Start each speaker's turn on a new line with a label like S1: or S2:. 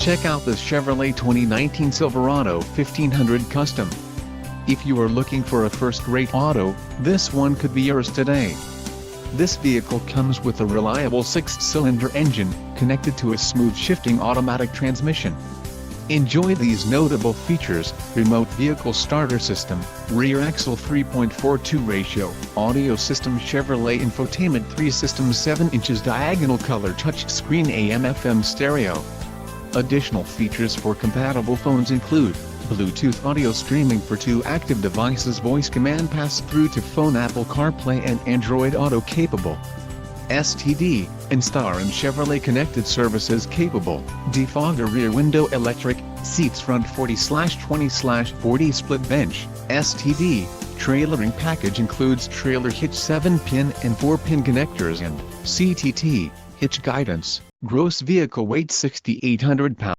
S1: Check out this Chevrolet 2019 Silverado 1500 Custom. If you are looking for a first-rate auto, this one could be yours today. This vehicle comes with a reliable 6-cylinder engine, connected to a smooth shifting automatic transmission. Enjoy these notable features: remote vehicle starter system, rear axle 3.42 ratio, audio system, Chevrolet infotainment 3 systems, 7 inches diagonal color touchscreen, AM/FM stereo. Additional features for compatible phones include Bluetooth audio streaming for 2 active devices, voice command pass-through to phone, Apple CarPlay and Android Auto capable, STD, and Star and Chevrolet connected services capable, defogger, rear window electric, seats front 40/20/40 split bench, STD. Trailering package includes trailer hitch, 7-pin and 4-pin connectors and CTT, hitch guidance. Gross vehicle weight 6,800 pounds.